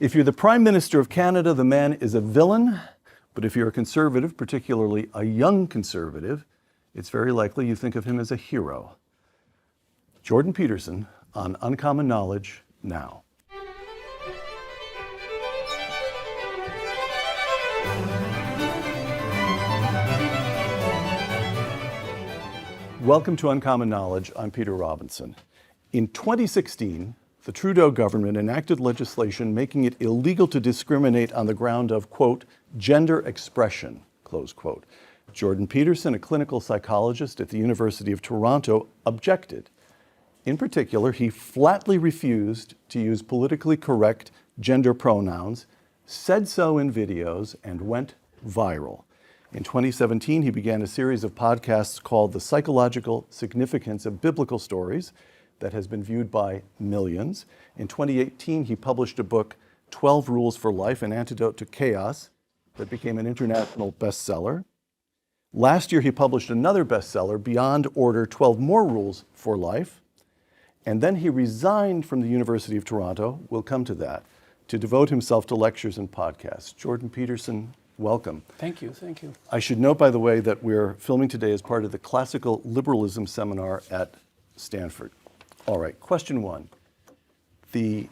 If you're the Prime Minister of Canada, the man is a villain. But if you're a conservative, particularly a young conservative, it's very likely you think of him as a hero. Jordan Peterson on Uncommon Knowledge now. Welcome to Uncommon Knowledge. I'm Peter Robinson. In 2016, the Trudeau government enacted legislation making it illegal to discriminate on the ground of, quote, gender expression, close quote. Jordan Peterson, a clinical psychologist at the University of Toronto, objected. In particular, he flatly refused to use politically correct gender pronouns, said so in videos, and went viral. In 2017, he began a series of podcasts called The Psychological Significance of Biblical Stories that has been viewed by millions. In 2018, he published a book, 12 Rules for Life, An Antidote to Chaos, that became an international bestseller. Last year, he published another bestseller, Beyond Order, 12 More Rules for Life. And then he resigned from the University of Toronto, we'll come to that, to devote himself to lectures and podcasts. Jordan Peterson, welcome. Thank you, thank you. I should note, by the way, that we're filming today as part of the Classical Liberalism Seminar at Stanford. All right, question one. The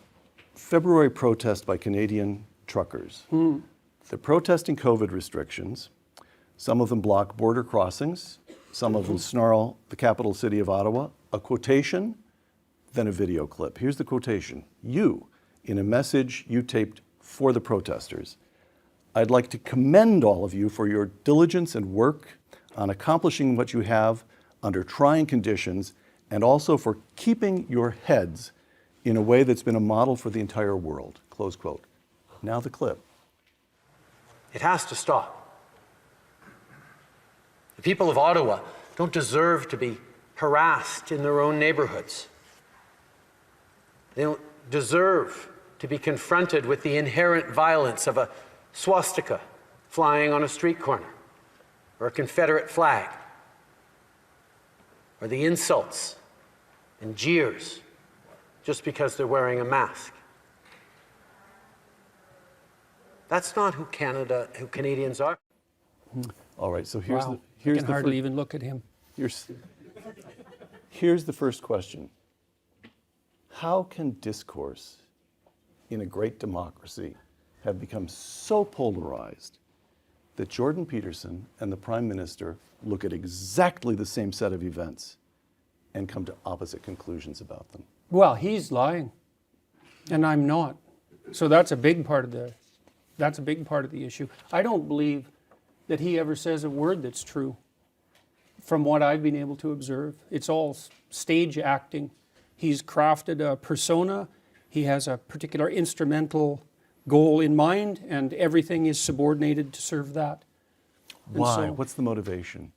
February protest by Canadian truckers. They're protesting COVID restrictions. Some of them block border crossings. Some of them snarl the capital city of Ottawa. A quotation, then a video clip. Here's the quotation. You, in a message you taped for the protesters, I'd like to commend all of you for your diligence and work on accomplishing what you have under trying conditions, and also for keeping your heads in a way that's been a model for the entire world, close quote. Now the clip. It has to stop. The people of Ottawa don't deserve to be harassed in their own neighborhoods. They don't deserve to be confronted with the inherent violence of a swastika flying on a street corner, or a Confederate flag, or the insults and jeers just because they're wearing a mask. That's not who Canadians are. All right, so I can hardly even look at him. Here's the first question. How can discourse in a great democracy have become so polarized that Jordan Peterson and the Prime Minister look at exactly the same set of events and come to opposite conclusions about them? Well, he's lying, and I'm not. So that's a big part of the issue. I don't believe that he ever says a word that's true. From what I've been able to observe, it's all stage acting. He's crafted a persona. He has a particular instrumental goal in mind, and everything is subordinated to serve that. Why? So, what's the motivation?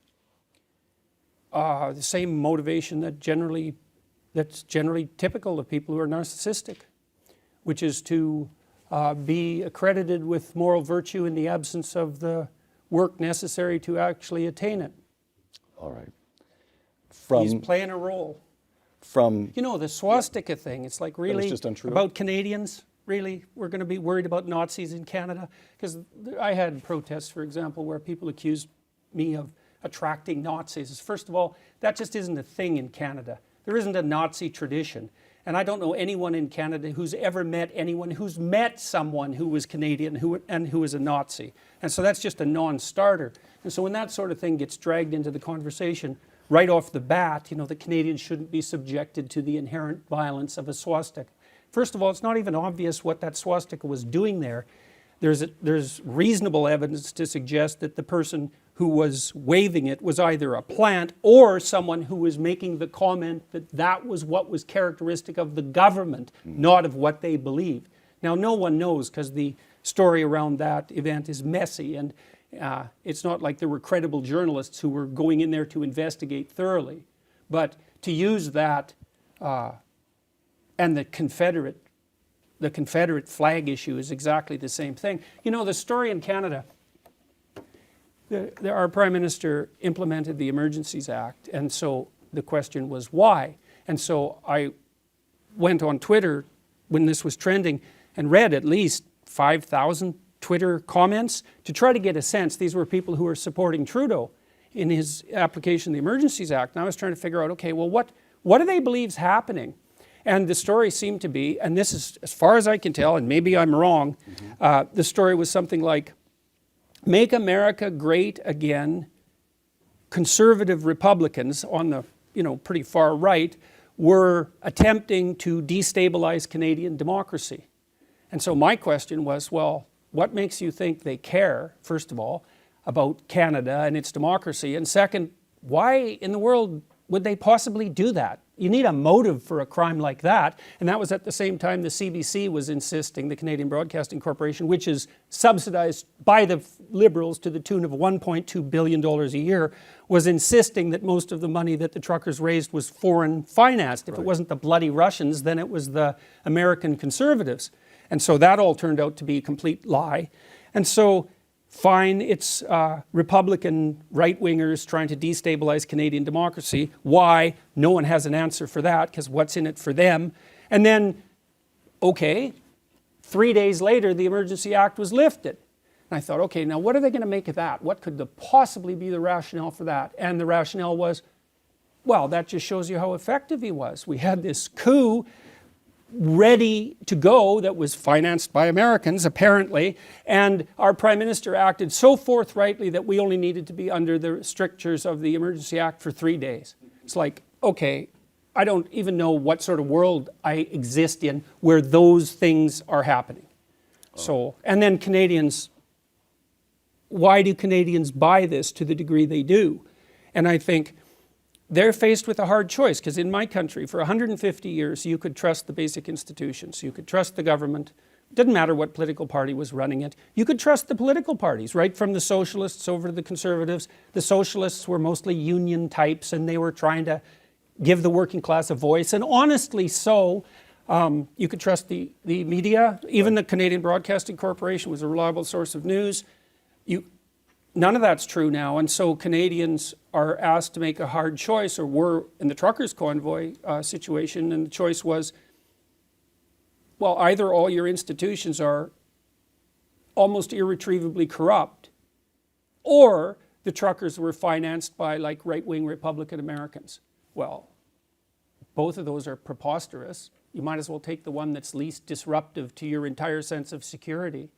The same motivation that's generally typical of people who are narcissistic, which is to be accredited with moral virtue in the absence of the work necessary to actually attain it. All right. He's playing a role. You know, the swastika thing, it's like really just untrue. About Canadians. Really, we're going to be worried about Nazis in Canada? Because I had protests, for example, where people accused me of attracting Nazis. First of all, that just isn't a thing in Canada. There isn't a Nazi tradition. And I don't know anyone in Canada who's ever met anyone who's met someone who was Canadian and who was a Nazi. And so that's just a non-starter. And so when that sort of thing gets dragged into the conversation, right off the bat, you know, the Canadians shouldn't be subjected to the inherent violence of a swastika. First of all, it's not even obvious what that swastika was doing there. There's reasonable evidence to suggest that the person who was waving it was either a plant or someone who was making the comment that that was what was characteristic of the government, not of what they believed. Now, no one knows, because the story around that event is messy, and it's not like there were credible journalists who were going in there to investigate thoroughly. But to use that and the Confederate flag issue is exactly the same thing. You know, the story in Canada, our Prime Minister implemented the Emergencies Act, and so the question was why? And so I went on Twitter when this was trending and read at least 5,000 Twitter comments to try to get a sense. These were people who were supporting Trudeau in his application of the Emergencies Act. And I was trying to figure out, okay, well, what do they believe is happening? And the story seemed to be, and this is as far as I can tell, and maybe I'm wrong, the story was something like, "Make America Great Again," conservative Republicans on the pretty far right were attempting to destabilize Canadian democracy. And so my question was, well, what makes you think they care, first of all, about Canada and its democracy? And second, why in the world would they possibly do that? You need a motive for a crime like that. And that was at the same time the CBC was insisting, the Canadian Broadcasting Corporation, which is subsidized by the Liberals to the tune of $1.2 billion a year, was insisting that most of the money that the truckers raised was foreign financed. If it wasn't the bloody Russians, then it was the American conservatives. And so that all turned out to be a complete lie. And so fine, it's Republican right-wingers trying to destabilize Canadian democracy. Why? No one has an answer for that, because what's in it for them? And then, okay, 3 days later, the Emergency Act was lifted. And I thought, okay, now what are they going to make of that? What could possibly be the rationale for that? And the rationale was, well, that just shows you how effective he was. We had this coup ready to go that was financed by Americans, apparently, and our Prime Minister acted so forthrightly that we only needed to be under the strictures of the Emergency Act for 3 days. It's like, okay, I don't even know what sort of world I exist in where those things are happening. So, and then Canadians, why do Canadians buy this to the degree they do? And I think they're faced with a hard choice, because in my country, for 150 years, you could trust the basic institutions. You could trust the government. It didn't matter what political party was running it. You could trust the political parties, right from the socialists over to the conservatives. The socialists were mostly union types, and they were trying to give the working class a voice, and honestly so. You could trust the media. Even the Canadian Broadcasting Corporation was a reliable source of news. None of that's true now, and so Canadians are asked to make a hard choice, or were in the truckers' convoy situation, and the choice was, well, either all your institutions are almost irretrievably corrupt, or the truckers were financed by like right-wing Republican Americans. Well, both of those are preposterous. You might as well take the one that's least disruptive to your entire sense of security.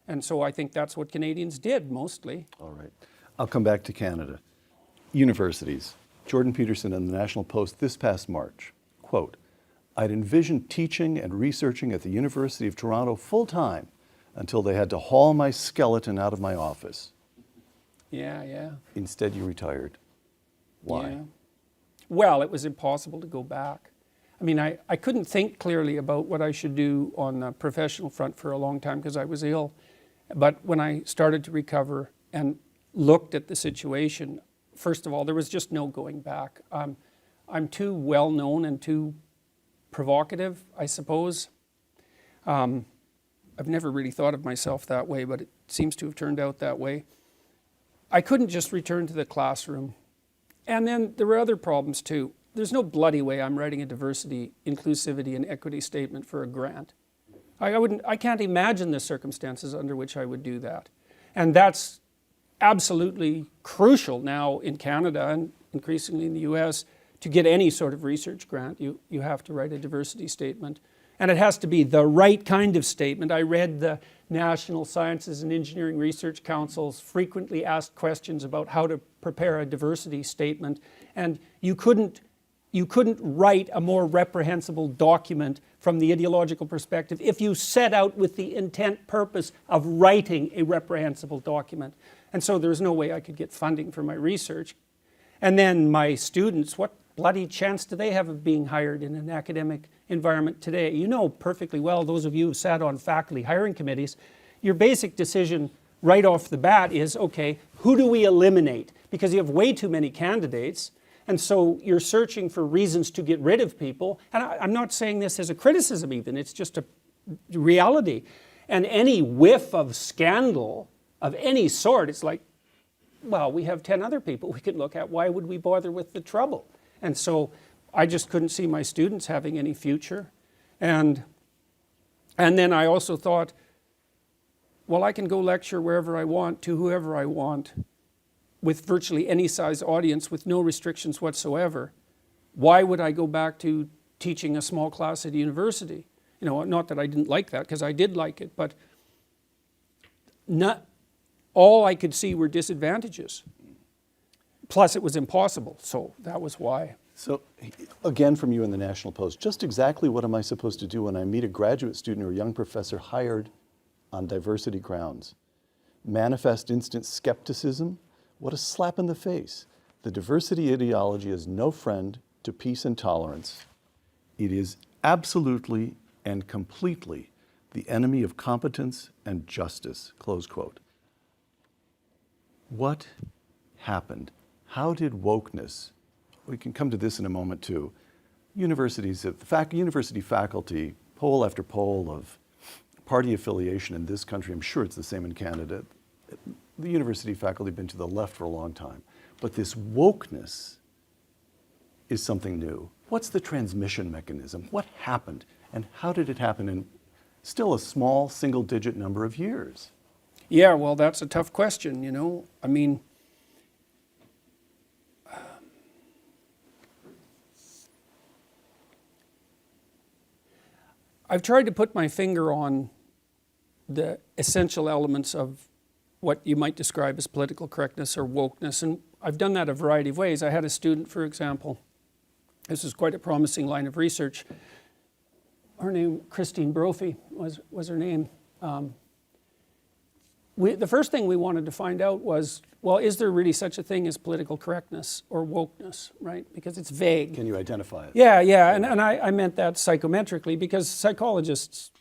And so I think that's what Canadians did, mostly. All right. I'll come back to Canada. Universities. Jordan Peterson in the National Post this past March, quote, "I'd envisioned teaching and researching at the University of Toronto full-time until they had to haul my skeleton out of my office." Yeah. Instead, you retired. Why? Yeah. Well, it was impossible to go back. I mean, I couldn't think clearly about what I should do on the professional front for a long time because I was ill. But when I started to recover and looked at the situation, first of all, there was just no going back. I'm too well known and too provocative, I suppose. I've never really thought of myself that way, but it seems to have turned out that way. I couldn't just return to the classroom. And then there were other problems too. There's no bloody way I'm writing a diversity, inclusivity, and equity statement for a grant. I can't imagine the circumstances under which I would do that. And that's absolutely crucial now in Canada and increasingly in the US. To get any sort of research grant, you have to write a diversity statement. And it has to be the right kind of statement. I read the National Sciences and Engineering Research Council's frequently asked questions about how to prepare a diversity statement. And you couldn't write a more reprehensible document from the ideological perspective if you set out with the intent purpose of writing a reprehensible document. And so there's no way I could get funding for my research. And then my students, what bloody chance do they have of being hired in an academic environment today? You know perfectly well, those of you who sat on faculty hiring committees, your basic decision right off the bat is, okay, who do we eliminate? Because you have way too many candidates. And so you're searching for reasons to get rid of people. And I'm not saying this as a criticism even, it's just a reality. And any whiff of scandal of any sort, it's like, well, we have 10 other people we could look at. Why would we bother with the trouble? And so I just couldn't see my students having any future. And And then I also thought, well, I can go lecture wherever I want to whoever I want with virtually any size audience with no restrictions whatsoever. Why would I go back to teaching a small class at a university? You know, not that I didn't like that, because I did like it, but not all I could see were disadvantages. Plus it was impossible, so that was why. So again from you in the National Post, just exactly what am I supposed to do when I meet a graduate student or young professor hired on diversity grounds? Manifest instant skepticism? What a slap in the face. The diversity ideology is no friend to peace and tolerance. It is absolutely and completely the enemy of competence and justice, close quote. What happened? How did wokeness, we can come to this in a moment too, universities, university faculty, poll after poll of party affiliation in this country, I'm sure it's the same in Canada, the university faculty have been to the left for a long time. But this wokeness is something new. What's the transmission mechanism? What happened? And how did it happen in still a small single-digit number of years? Yeah, well, that's a tough question, you know. I mean, I've tried to put my finger on the essential elements of what you might describe as political correctness or wokeness, and I've done that a variety of ways. I had a student, for example, this is quite a promising line of research. Her name, Christine Brophy, was her name. The first thing we wanted to find out was, well, is there really such a thing as political correctness or wokeness, right? Because it's vague. Can you identify it? Yeah, and I meant that psychometrically, because psychologists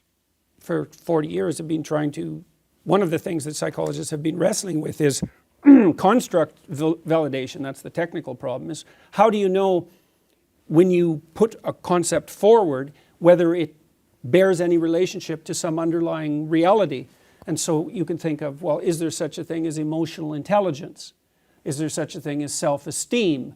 for 40 years have been trying to, one of the things that psychologists have been wrestling with is construct validation. That's the technical problem, is how do you know when you put a concept forward whether it bears any relationship to some underlying reality? And so you can think of, well, is there such a thing as emotional intelligence? Is there such a thing as self-esteem?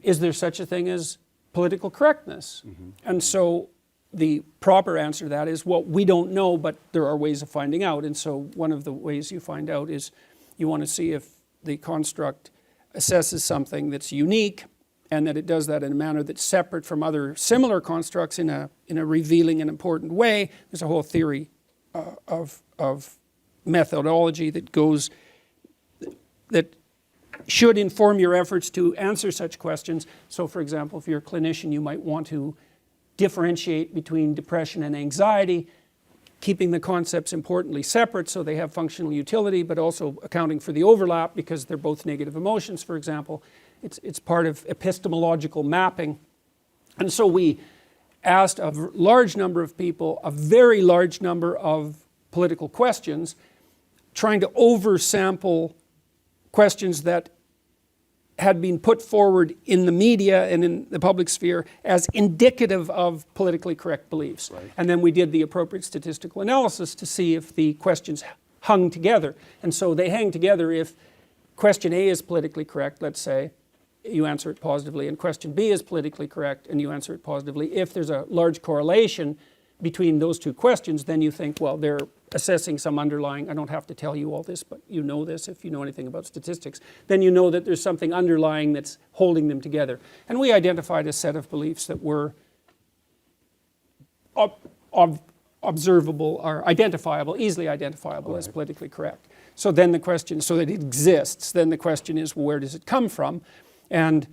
Is there such a thing as political correctness? Mm-hmm. And so the proper answer to that is, well, we don't know, but there are ways of finding out. And so one of the ways you find out is you want to see if the construct assesses something that's unique and that it does that in a manner that's separate from other similar constructs in a revealing and important way. There's a whole theory of methodology that should inform your efforts to answer such questions. So for example, if you're a clinician, you might want to differentiate between depression and anxiety, keeping the concepts importantly separate so they have functional utility, but also accounting for the overlap because they're both negative emotions, for example. It's part of epistemological mapping. And so we asked a large number of people, a very large number of political questions, trying to oversample questions that had been put forward in the media and in the public sphere as indicative of politically correct beliefs. Right. And then we did the appropriate statistical analysis to see if the questions hung together. And so they hang together if question A is politically correct, let's say, you answer it positively, and question B is politically correct and you answer it positively. If there's a large correlation between those two questions, then you think, well, they're assessing some underlying, I don't have to tell you all this, but you know this if you know anything about statistics, then you know that there's something underlying that's holding them together. And we identified a set of beliefs that were observable or identifiable, easily identifiable as politically correct. So then the question, so that it exists, then the question is, well, where does it come from? And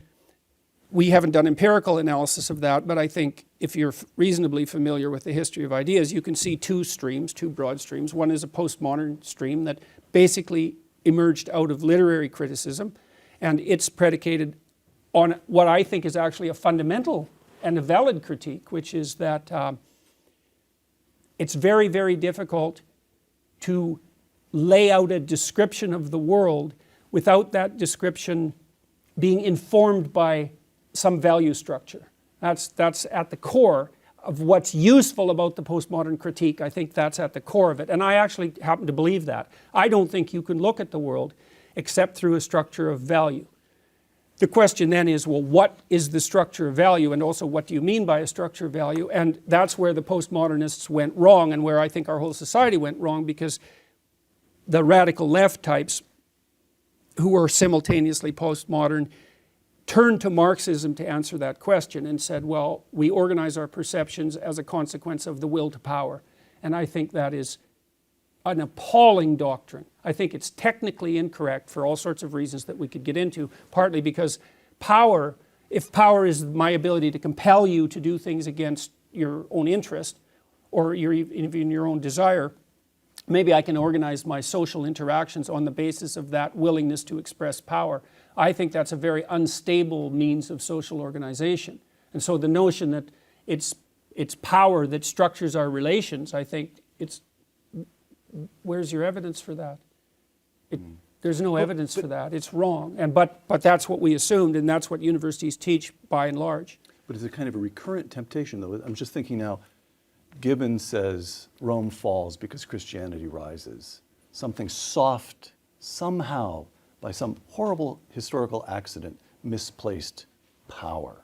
we haven't done empirical analysis of that, but I think if you're reasonably familiar with the history of ideas, you can see two streams, two broad streams. One is a postmodern stream that basically emerged out of literary criticism, and it's predicated on what I think is actually a fundamental and a valid critique, which is that it's very, very difficult to lay out a description of the world without that description being informed by some value structure. That's at the core of what's useful about the postmodern critique. I think that's at the core of it. And I actually happen to believe that. I don't think you can look at the world except through a structure of value. the question then is, well, what is the structure of value, and also what do you mean by a structure of value? And that's where the postmodernists went wrong, and where I think our whole society went wrong, because the radical left types, who were simultaneously postmodern, turned to Marxism to answer that question and said, well, we organize our perceptions as a consequence of the will to power. And I think that is an appalling doctrine. I think it's technically incorrect for all sorts of reasons that we could get into, partly because power, if power is my ability to compel you to do things against your own interest, or even your own desire, maybe I can organize my social interactions on the basis of that willingness to express power. I think that's a very unstable means of social organization. And so the notion that it's power that structures our relations, I think where's your evidence for that? There's no evidence for that. It's wrong. But that's what we assumed, and that's what universities teach by and large. But it's a kind of a recurrent temptation, though. I'm just thinking now, Gibbon says Rome falls because Christianity rises. Something soft, somehow, by some horrible historical accident, misplaced power.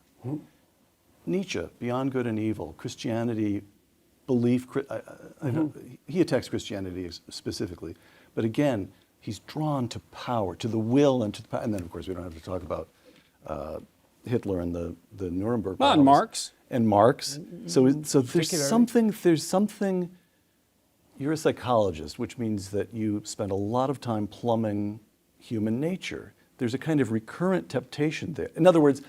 Nietzsche, Beyond Good and Evil, Christianity, belief, he attacks Christianity specifically, but again, he's drawn to power, to the will, and to the power. And then, of course, we don't have to talk about Hitler and the Nuremberg. Well, and Marx. And Marx. So there's something, you're a psychologist, which means that you spend a lot of time plumbing human nature. There's a kind of recurrent temptation there. In other words,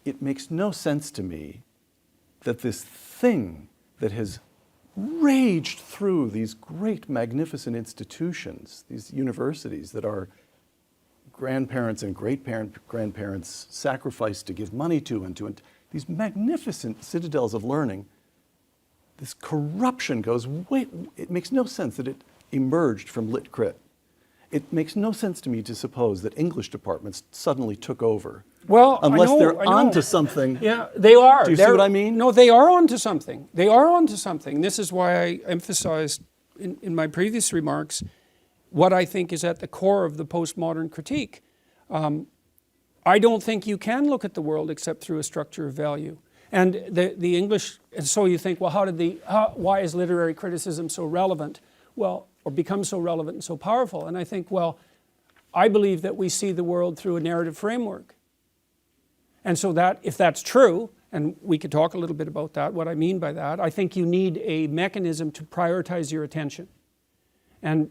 it makes no sense to me that this thing that has raged through these great, magnificent institutions, these universities that our grandparents and great-grandparents sacrificed to give money to, and these magnificent citadels of learning, this corruption goes way, it makes no sense that it emerged from Lit Crit. It makes no sense to me to suppose that English departments suddenly took over. Well, unless they're onto something. Yeah, they are. Do you see what I mean? No, they are onto something. They are onto something. This is why I emphasized in my previous remarks what I think is at the core of the postmodern critique. I don't think you can look at the world except through a structure of value. And the English, and so you think, well, why is literary criticism so relevant? Well, or become so relevant and so powerful? And I think, well, I believe that we see the world through a narrative framework. And so that, if that's true, and we could talk a little bit about that, what I mean by that, I think you need a mechanism to prioritize your attention. And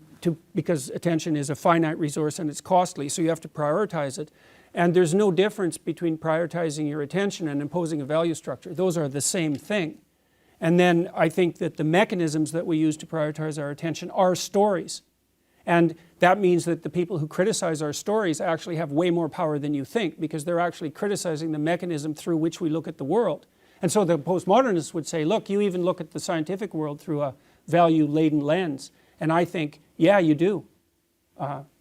because attention is a finite resource and it's costly, so you have to prioritize it. And there's no difference between prioritizing your attention and imposing a value structure. Those are the same thing. And then I think that the mechanisms that we use to prioritize our attention are stories. And that means that the people who criticize our stories actually have way more power than you think, because they're actually criticizing the mechanism through which we look at the world. And so the postmodernists would say, look, you even look at the scientific world through a value-laden lens. And I think, yeah, you do.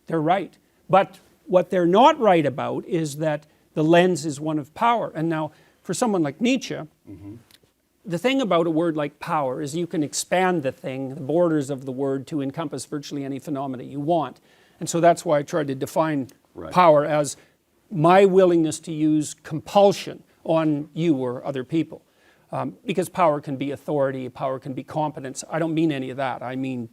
They're right. But what they're not right about is that the lens is one of power. And now, for someone like Nietzsche, the thing about a word like power is you can expand the thing, the borders of the word, to encompass virtually any phenomena you want. And so that's why I tried to define power as my willingness to use compulsion on you or other people. Because power can be authority, power can be competence. I don't mean any of that. I mean,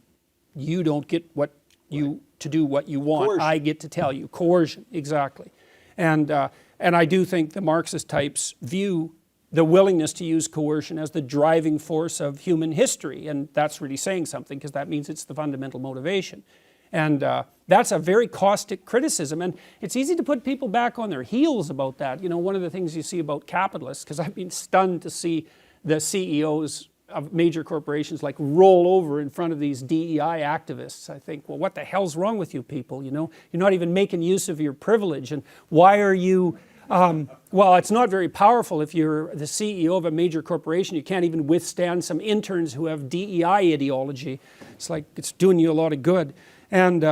you don't get what you to do what you want. Coercion. I get to tell you. Coercion, exactly. And I do think the Marxist types view the willingness to use coercion as the driving force of human history. And that's really saying something, because that means it's the fundamental motivation. And that's a very caustic criticism. And it's easy to put people back on their heels about that. You know, one of the things you see about capitalists, because I've been stunned to see the CEOs of major corporations like roll over in front of these DEI activists. I think, well, what the hell's wrong with you people? You know, you're not even making use of your privilege. And why are you... well, it's not very powerful if you're the CEO of a major corporation. You can't even withstand some interns who have DEI ideology. It's like it's doing you a lot of good. And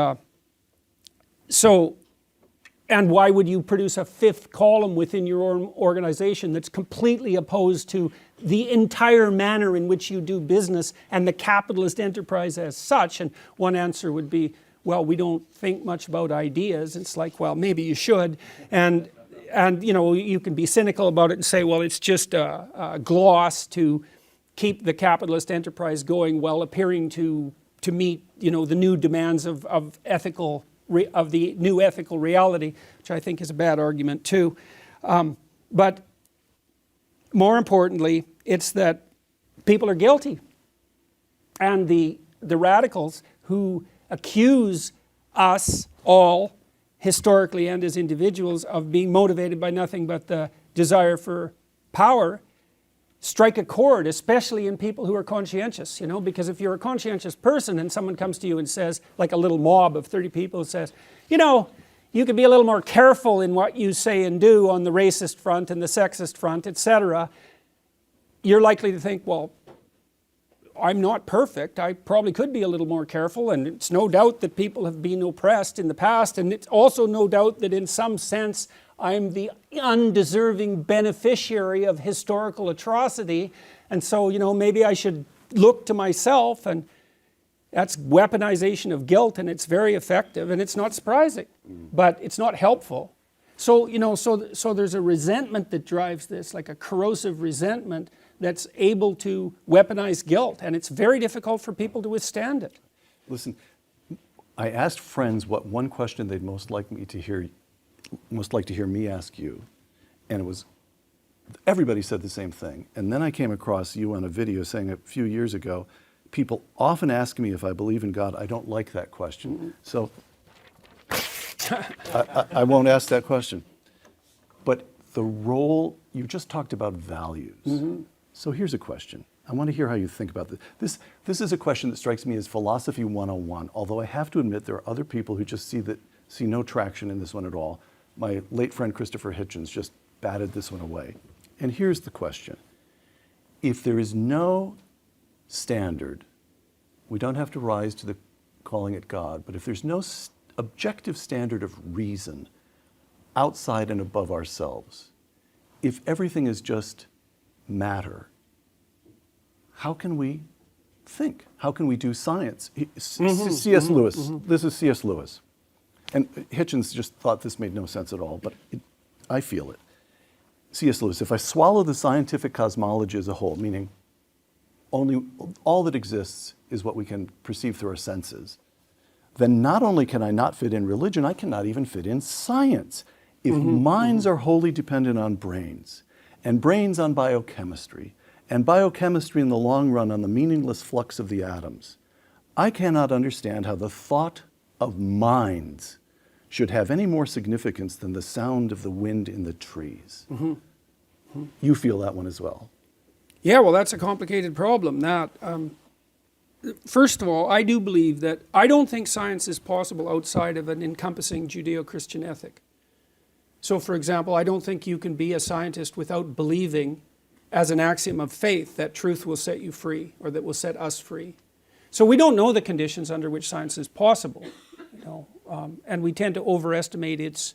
and why would you produce a fifth column within your organization that's completely opposed to the entire manner in which you do business and the capitalist enterprise as such? And one answer would be, well, we don't think much about ideas. It's like, well, maybe you should. And and you know, you can be cynical about it and say, well, it's just a gloss to keep the capitalist enterprise going while appearing to meet, you know, the new demands of the new ethical reality, which I think is a bad argument too. But more importantly, it's that people are guilty, and the radicals who accuse us all, historically and as individuals, of being motivated by nothing but the desire for power, strike a chord, especially in people who are conscientious, you know, because if you're a conscientious person and someone comes to you and says, like a little mob of 30 people says, you know, you could be a little more careful in what you say and do on the racist front and the sexist front, etc., you're likely to think, well, I'm not perfect. I probably could be a little more careful, and it's no doubt that people have been oppressed in the past, and it's also no doubt that in some sense I'm the undeserving beneficiary of historical atrocity, and so, you know, maybe I should look to myself, and that's weaponization of guilt, and it's very effective, and it's not surprising, but it's not helpful. So, you know, so there's a resentment that drives this, like a corrosive resentment that's able to weaponize guilt, and it's very difficult for people to withstand it. Listen, I asked friends what one question they'd most like to hear me ask you, and it was, everybody said the same thing. And then I came across you on a video saying a few years ago, people often ask me if I believe in God. I don't like that question. So I won't ask that question. But the role, you just talked about values. Mm-hmm. So here's a question. I want to hear how you think about this. This is a question that strikes me as philosophy 101, although I have to admit there are other people who just see no traction in this one at all. My late friend Christopher Hitchens just batted this one away. And here's the question. If there is no standard, we don't have to rise to the calling it God, but if there's no objective standard of reason outside and above ourselves, if everything is just matter, how can we think? How can we do science? C.S. Lewis, this is C.S. Lewis. And Hitchens just thought this made no sense at all, but I feel it. C.S. Lewis, if I swallow the scientific cosmology as a whole, meaning all that exists is what we can perceive through our senses, then not only can I not fit in religion, I cannot even fit in science. If minds are wholly dependent on brains, and brains on biochemistry, and biochemistry in the long run on the meaningless flux of the atoms, I cannot understand how the thought of minds should have any more significance than the sound of the wind in the trees. You feel that one as well? Yeah, well, that's a complicated problem. First of all, I do believe that I don't think science is possible outside of an encompassing Judeo-Christian ethic. So, for example, I don't think you can be a scientist without believing as an axiom of faith that truth will set you free, or that will set us free. So we don't know the conditions under which science is possible, you know, and we tend to overestimate its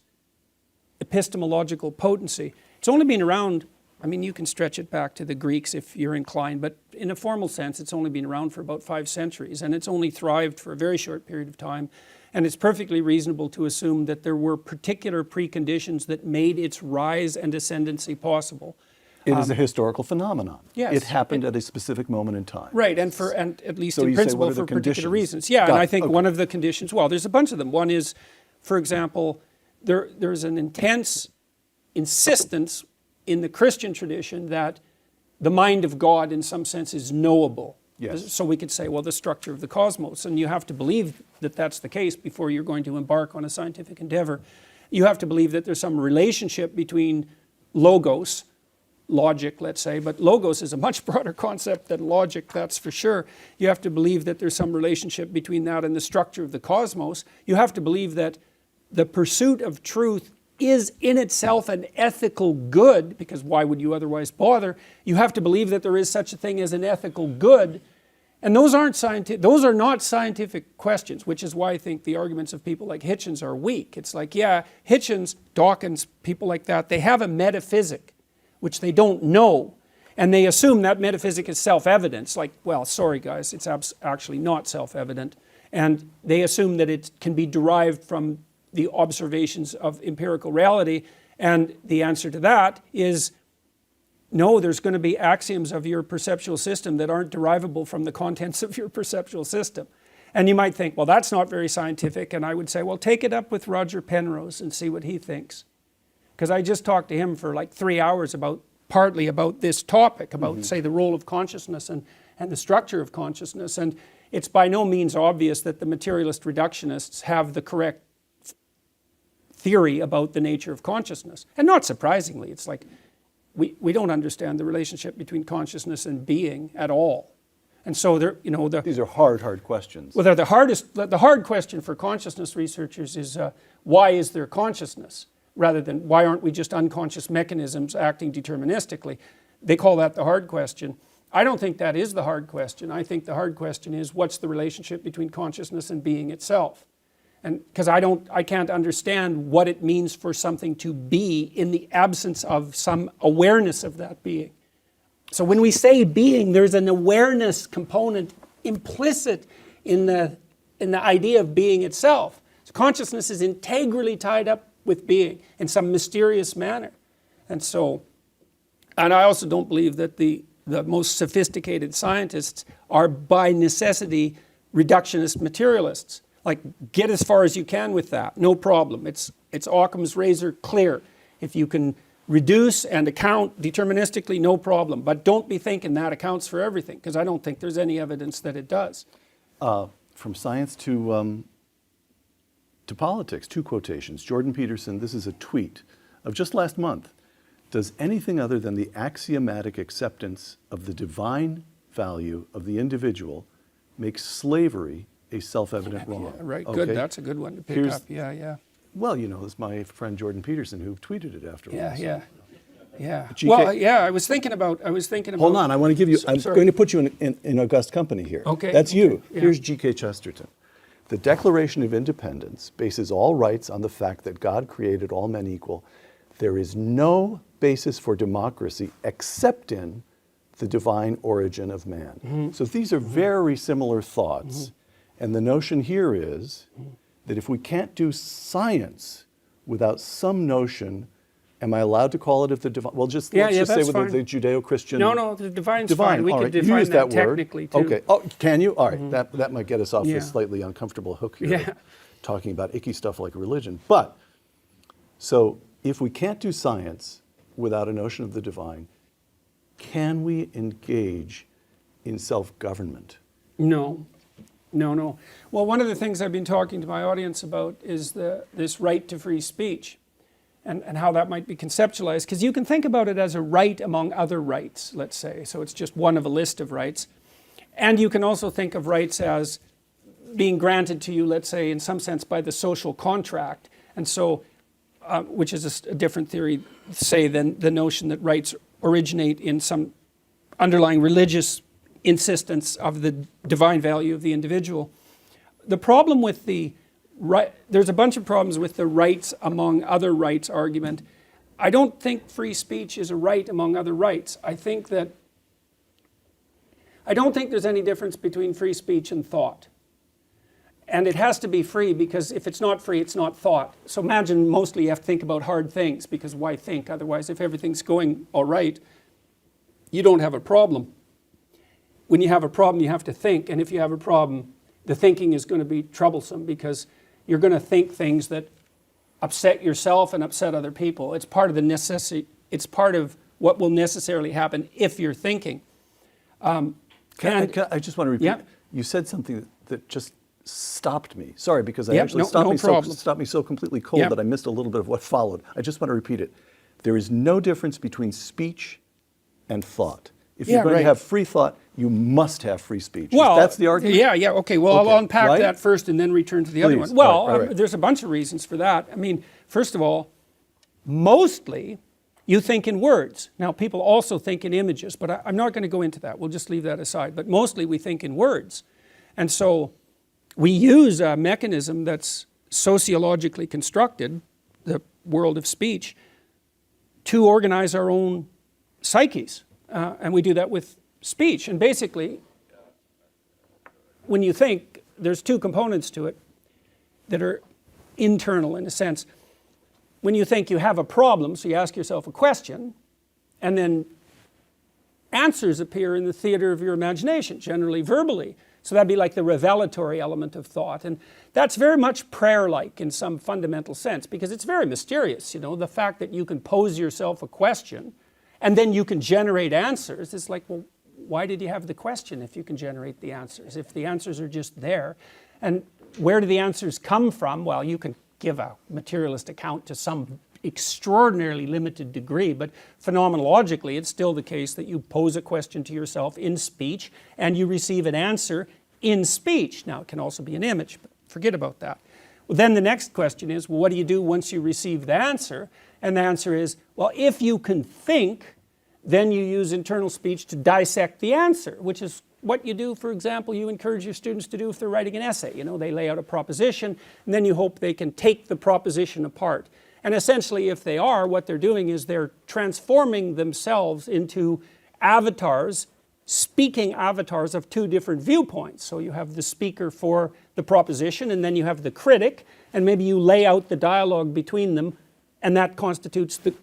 epistemological potency. It's only been around, I mean, you can stretch it back to the Greeks if you're inclined, but in a formal sense, it's only been around for about 5 centuries, and it's only thrived for a very short period of time. And it's perfectly reasonable to assume that there were particular preconditions that made its rise and ascendancy possible. It is a historical phenomenon. Yes. It happened at a specific moment in time. Right, and at least So in you say, principle what are the for particular conditions? reasons. Yeah, Got and I it. think Okay. one of the conditions, well, there's a bunch of them. One is, for example, there's an intense insistence in the Christian tradition that the mind of God in some sense is knowable. Yes. So we could say, well, the structure of the cosmos, and you have to believe that that's the case before you're going to embark on a scientific endeavor. You have to believe that there's some relationship between logos, logic, let's say, but logos is a much broader concept than logic, that's for sure. You have to believe that there's some relationship between that and the structure of the cosmos. You have to believe that the pursuit of truth is in itself an ethical good, because why would you otherwise bother? You have to believe that there is such a thing as an ethical good, and those are not scientific questions, which is why I think the arguments of people like Hitchens are weak. It's like, yeah, Hitchens, Dawkins, people like that, they have a metaphysic, which they don't know, and they assume that metaphysic is self-evident. It's like, well, sorry guys, it's actually not self-evident, and they assume that it can be derived from the observations of empirical reality, And the answer to that is no, there's going to be axioms of your perceptual system that aren't derivable from the contents of your perceptual system. And you might think, well, that's not very scientific. And I would say, well, take it up with Roger Penrose and see what he thinks. Because I just talked to him for like 3 hours partly about this topic, about, say, the role of consciousness and the structure of consciousness. And it's by no means obvious that the materialist reductionists have the correct theory about the nature of consciousness. And not surprisingly, it's like we don't understand the relationship between consciousness and being at all. And so these are hard questions. Well, they're the hard question for consciousness researchers is why is there consciousness, rather than why aren't we just unconscious mechanisms acting deterministically. They call that the hard question. I don't think that is the hard question. I think the hard question is what's the relationship between consciousness and being itself. And because I can't understand what it means for something to be in the absence of some awareness of that being. So when we say being, there's an awareness component implicit in the idea of being itself. So consciousness is integrally tied up with being in some mysterious manner. And I also don't believe that the most sophisticated scientists are by necessity reductionist materialists. Like, get as far as you can with that, no problem. It's Occam's razor clear. If you can reduce and account deterministically, no problem. But don't be thinking that accounts for everything, because I don't think there's any evidence that it does. From science to politics, 2 quotations. Jordan Peterson, this is a tweet of just last month. Does anything other than the axiomatic acceptance of the divine value of the individual make slavery a self-evident wrong? Yeah, right, okay. Good. That's a good one to pick up. Yeah. Well, it's my friend Jordan Peterson who tweeted it afterwards. Yeah. GK, well, yeah, I was thinking about. Hold on, I want to give you. I'm going to put you in august company here. Okay. That's you. Yeah. Here's G.K. Chesterton. The Declaration of Independence bases all rights on the fact that God created all men equal. There is no basis for democracy except in the divine origin of man. So these are very similar thoughts. And the notion here is that if we can't do science without some notion, am I allowed to call it of the divine? Well, let's just say with the Judeo-Christian. No, the divine's fine. We all could right. define use that word technically too. Okay. Oh, can you? All right. That might get us off Yeah. this slightly uncomfortable hook here, Yeah. talking about icky stuff like religion. But so if we can't do science without a notion of the divine, can we engage in self-government? No. Well, one of the things I've been talking to my audience about is this right to free speech and how that might be conceptualized. Because you can think about it as a right among other rights, let's say. So it's just one of a list of rights. And you can also think of rights as being granted to you, let's say, in some sense by the social contract. And so, which is a different theory, say, than the notion that rights originate in some underlying religious insistence of the divine value of the individual. The problem with there's a bunch of problems with the rights among other rights argument. I don't think free speech is a right among other rights. I don't think there's any difference between free speech and thought. And it has to be free, because if it's not free, it's not thought. So imagine mostly you have to think about hard things, because why think? Otherwise, if everything's going all right, you don't have a problem. When you have a problem, you have to think. And if you have a problem, the thinking is going to be troublesome, because you're going to think things that upset yourself and upset other people. It's part of the necessity. It's part of what will necessarily happen if you're thinking. I just want to repeat. Yeah. You said something that just stopped me. Sorry, because I Yep, actually stopped me so completely cold Yep. that I missed a little bit of what followed. I just want to repeat it. There is no difference between speech and thought. If you're going to have free thought, you must have free speech. Well, that's the argument? Yeah, okay. Well, Okay, I'll unpack right? that first and then return to the other Please. one. Well, All right. There's a bunch of reasons for that. I mean, first of all, mostly you think in words. Now, people also think in images, but I'm not going to go into that. We'll just leave that aside. But mostly we think in words. And so we use a mechanism that's sociologically constructed, the world of speech, to organize our own psyches. And we do that with speech. And basically, when you think, there's 2 components to it that are internal in a sense. when you think you have a problem, so you ask yourself a question, and then answers appear in the theater of your imagination, generally verbally. So that'd be like the revelatory element of thought. And that's very much prayer-like in some fundamental sense, because it's very mysterious, you know, the fact that you can pose yourself a question and then you can generate answers. It's like, well, why did you have the question if you can generate the answers? If the answers are just there. And where do the answers come from? Well, you can give a materialist account to some extraordinarily limited degree, but phenomenologically it's still the case that you pose a question to yourself in speech and you receive an answer in speech. Now it can also be an image, but forget about that. Well, then the next question is, well, what do you do once you receive the answer? And the answer is, well, if you can think, then you use internal speech to dissect the answer, which is what you do, for example, you encourage your students to do if they're writing an essay. You know, they lay out a proposition and then you hope they can take the proposition apart. And essentially, if they are, what they're doing is they're transforming themselves into avatars, speaking avatars of two different viewpoints. So you have the speaker for the proposition, and then you have the critic, and maybe you lay out the dialogue between them, and that constitutes the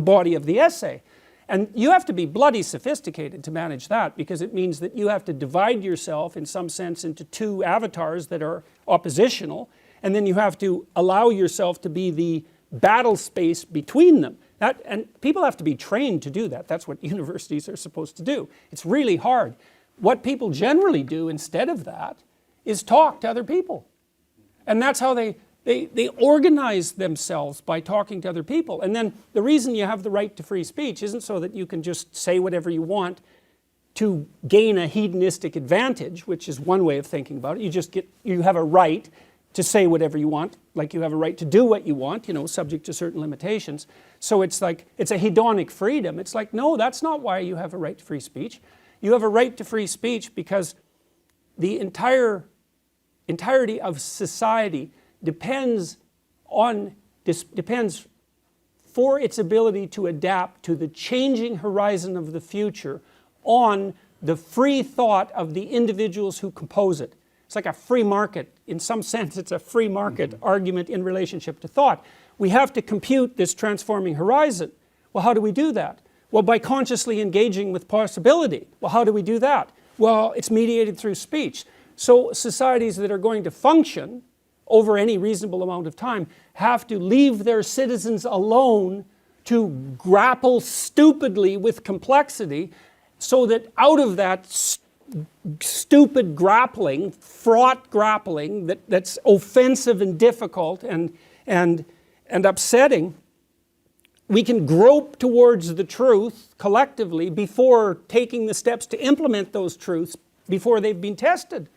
body of the essay. And you have to be bloody sophisticated to manage that, because it means that you have to divide yourself in some sense into two avatars that are oppositional, and then you have to allow yourself to be the battle space between them. And people have to be trained to do that. That's what universities are supposed to do. It's really hard. What people generally do instead of that is talk to other people. And that's how they organize themselves, by talking to other people. And then the reason you have the right to free speech isn't so that you can just say whatever you want to gain a hedonistic advantage, which is one way of thinking about it. You have a right to say whatever you want, like you have a right to do what you want, you know, subject to certain limitations. So it's like, it's a hedonic freedom. It's like, no, that's not why you have a right to free speech. You have a right to free speech because the entirety of society depends for its ability to adapt to the changing horizon of the future on the free thought of the individuals who compose it. It's like a free market. In some sense, it's a free market argument in relationship to thought. We have to compute this transforming horizon. Well, how do we do that? Well, by consciously engaging with possibility. Well, how do we do that? Well, it's mediated through speech. So societies that are going to function over any reasonable amount of time have to leave their citizens alone to grapple stupidly with complexity, so that out of that stupid grappling, fraught grappling that's offensive and difficult and upsetting, we can grope towards the truth collectively before taking the steps to implement those truths before they've been tested.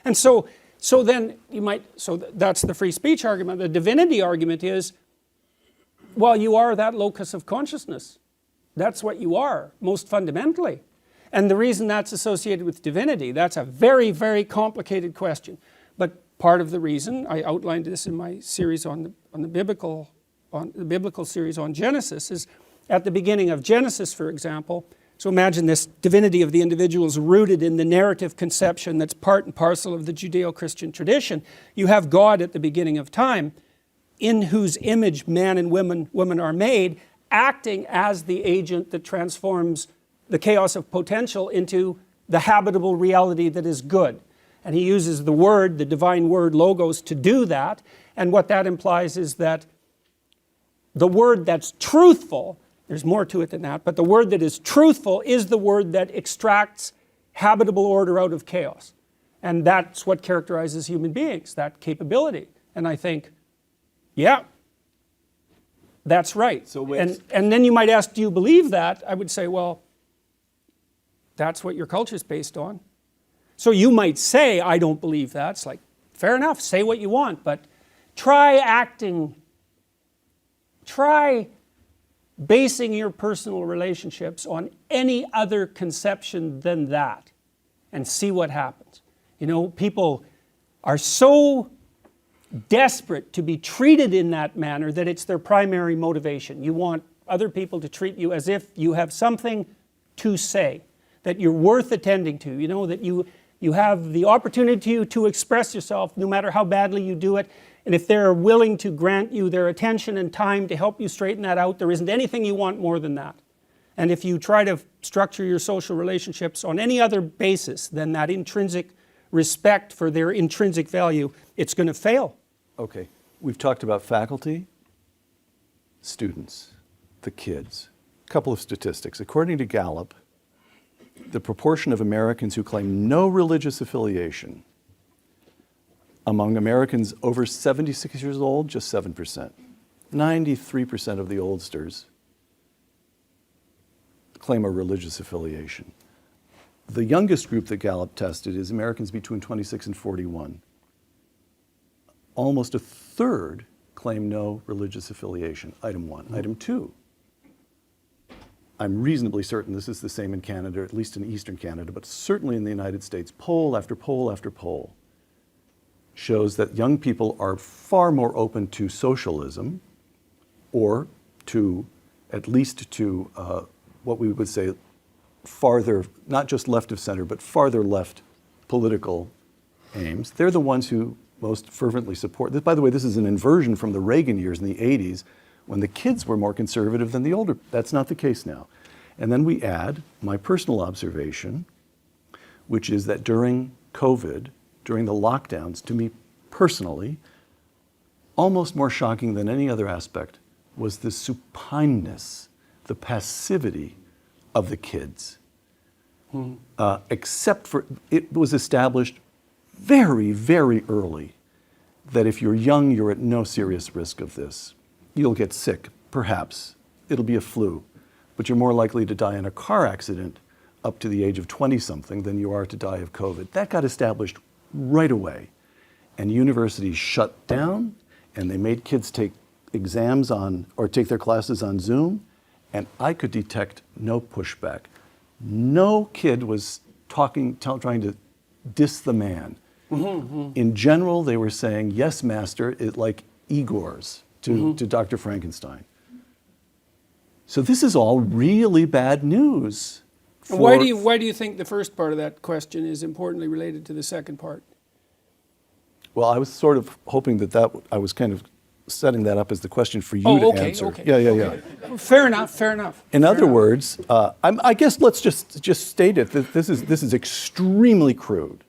And so that's the free speech argument. The divinity argument is, well, you are that locus of consciousness. That's what you are, most fundamentally. And the reason that's associated with divinity, that's a very, very complicated question. But part of the reason, I outlined this in my series on the biblical series on Genesis, is at the beginning of Genesis, for example. So imagine this divinity of the individual is rooted in the narrative conception that's part and parcel of the Judeo-Christian tradition. You have God at the beginning of time, in whose image man and woman are made, acting as the agent that transforms the chaos of potential into the habitable reality that is good. And he uses the word, the divine word, logos, to do that. And what that implies is that the word that's truthful, there's more to it than that, but the word that is truthful is the word that extracts habitable order out of chaos. And that's what characterizes human beings, that capability. And I think, yeah, that's right. And then you might ask, do you believe that? I would say, well, that's what your culture is based on. So you might say, I don't believe that. It's like, fair enough, say what you want, but try basing your personal relationships on any other conception than that and see what happens. You know, people are so desperate to be treated in that manner that it's their primary motivation. You want other people to treat you as if you have something to say, that you're worth attending to, you know, that You have the opportunity to express yourself no matter how badly you do it. And if they're willing to grant you their attention and time to help you straighten that out, there isn't anything you want more than that. And if you try to structure your social relationships on any other basis than that intrinsic respect for their intrinsic value, it's going to fail. Okay, we've talked about faculty, students, the kids. A couple of statistics. According to Gallup, the proportion of Americans who claim no religious affiliation among Americans over 76 years old, just 7%. 93% of the oldsters claim a religious affiliation. The youngest group that Gallup tested is Americans between 26 and 41. Almost a third claim no religious affiliation, item one. Item two, I'm reasonably certain this is the same in Canada, at least in Eastern Canada, but certainly in the United States, poll after poll after poll shows that young people are far more open to socialism, or to, at least to what we would say farther, not just left of center, but farther left political aims. They're the ones who most fervently support this. By the way, this is an inversion from the Reagan years in the 80s when the kids were more conservative than the older. That's not the case now. And then we add my personal observation, which is that during COVID, during the lockdowns, to me personally, almost more shocking than any other aspect was the supineness, the passivity of the kids. Except for, it was established very, very early that if you're young, you're at no serious risk of this. You'll get sick, perhaps. It'll be a flu. But you're more likely to die in a car accident up to the age of 20-something than you are to die of COVID. That got established right away. And universities shut down, and they made kids take exams on, or take their classes on Zoom, and I could detect no pushback. No kid was trying to diss the man. In general, they were saying, yes, master, like Igor's to Dr. Frankenstein. So this is all really bad news. Why do you think the first part of that question is importantly related to the second part? Well, I was sort of hoping that I was kind of setting that up as the question for you to answer. Okay. Yeah. Fair enough. In other words, I guess let's just state it. That this is extremely crude.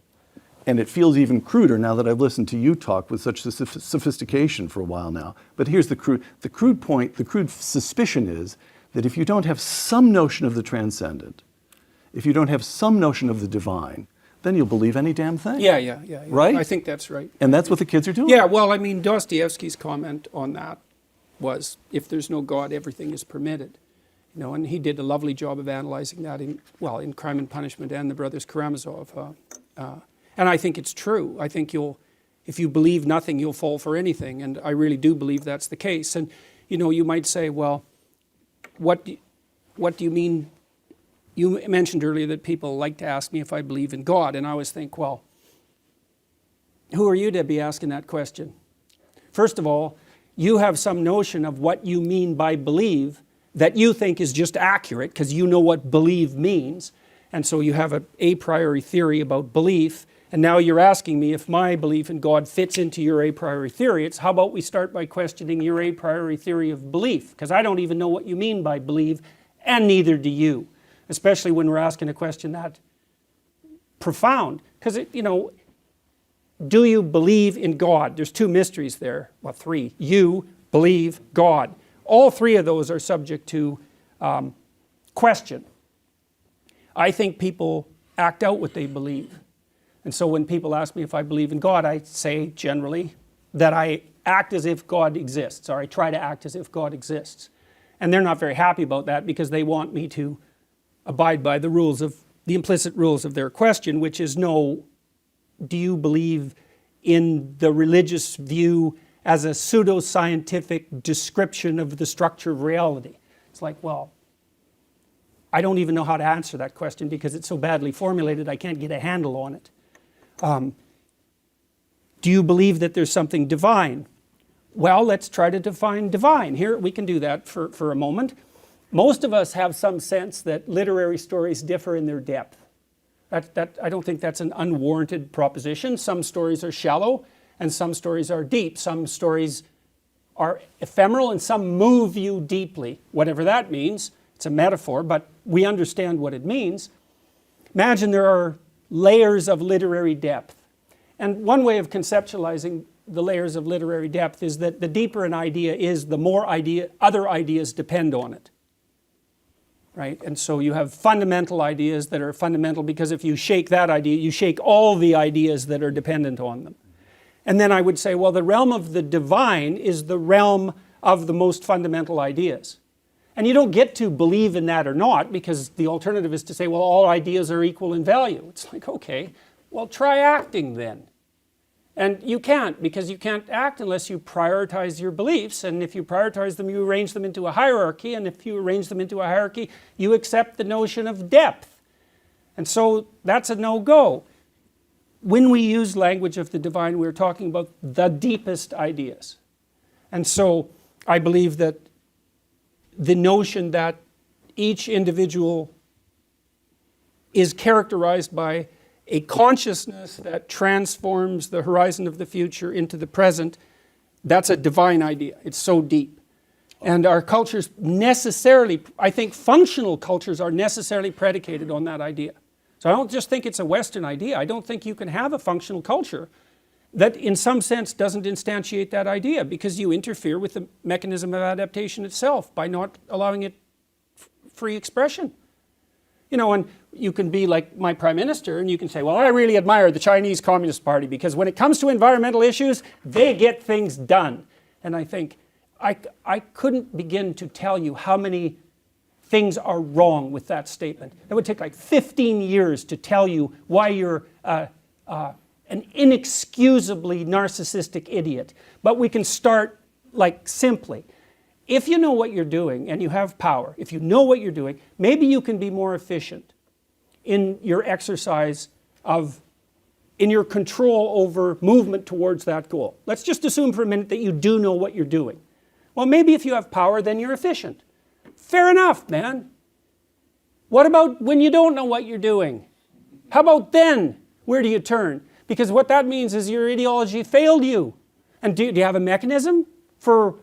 And it feels even cruder now that I've listened to you talk with such sophistication for a while now. But here's the crude point, the crude suspicion is that if you don't have some notion of the transcendent, if you don't have some notion of the divine, then you'll believe any damn thing. Yeah. Right? I think that's right. And that's what the kids are doing. Yeah, well, I mean, Dostoevsky's comment on that was, if there's no God, everything is permitted. You know, and he did a lovely job of analyzing that in Crime and Punishment and the Brothers Karamazov. And I think it's true. I think if you believe nothing, you'll fall for anything. And I really do believe that's the case. And, you know, you might say, well, what do you mean? You mentioned earlier that people like to ask me if I believe in God. And I always think, well, who are you to be asking that question? First of all, you have some notion of what you mean by believe that you think is just accurate because you know what believe means. And so you have an a priori theory about belief. And now you're asking me if my belief in God fits into your a priori theory. It's how about we start by questioning your a priori theory of belief? Because I don't even know what you mean by believe, and neither do you. Especially when we're asking a question that profound. Because, you know, do you believe in God? There's two mysteries there. Well, three. You believe God. All three of those are subject to question. I think people act out what they believe. And so when people ask me if I believe in God, I say generally that I act as if God exists, or I try to act as if God exists. And they're not very happy about that because they want me to abide by the implicit rules of their question, which is no, do you believe in the religious view as a pseudoscientific description of the structure of reality? It's like, well, I don't even know how to answer that question because it's so badly formulated I can't get a handle on it. Do you believe that there's something divine? Well, let's try to define divine. Here, we can do that for a moment. Most of us have some sense that literary stories differ in their depth. I don't think that's an unwarranted proposition. Some stories are shallow and some stories are deep. Some stories are ephemeral and some move you deeply, whatever that means. It's a metaphor, but we understand what it means. Imagine there are layers of literary depth. And one way of conceptualizing the layers of literary depth is that the deeper an idea is, the more other ideas depend on it. Right? And so you have fundamental ideas that are fundamental because if you shake that idea, you shake all the ideas that are dependent on them. And then I would say, well, the realm of the divine is the realm of the most fundamental ideas. And you don't get to believe in that or not, because the alternative is to say, well, all ideas are equal in value. It's like, okay, well, try acting then. And you can't, because you can't act unless you prioritize your beliefs. And if you prioritize them, you arrange them into a hierarchy. And if you arrange them into a hierarchy, you accept the notion of depth. And so that's a no-go. When we use language of the divine, we're talking about the deepest ideas. And so I believe that the notion that each individual is characterized by a consciousness that transforms the horizon of the future into the present, that's a divine idea. It's so deep. And our cultures necessarily, I think functional cultures are necessarily predicated on that idea. So I don't just think it's a Western idea. I don't think you can have a functional culture that in some sense doesn't instantiate that idea, because you interfere with the mechanism of adaptation itself by not allowing it free expression. You know, and you can be like my prime minister and you can say, well, I really admire the Chinese Communist Party because when it comes to environmental issues, they get things done. And I think I couldn't begin to tell you how many things are wrong with that statement. It would take like 15 years to tell you why you're an inexcusably narcissistic idiot. But we can start like simply. If you know what you're doing and you have power, if you know what you're doing, maybe you can be more efficient in your exercise of, in your control over movement towards that goal. Let's just assume for a minute that you do know what you're doing. Well, maybe if you have power, then you're efficient. Fair enough, man. What about when you don't know what you're doing? How about then? Where do you turn? Because what that means is your ideology failed you. And do you have a mechanism for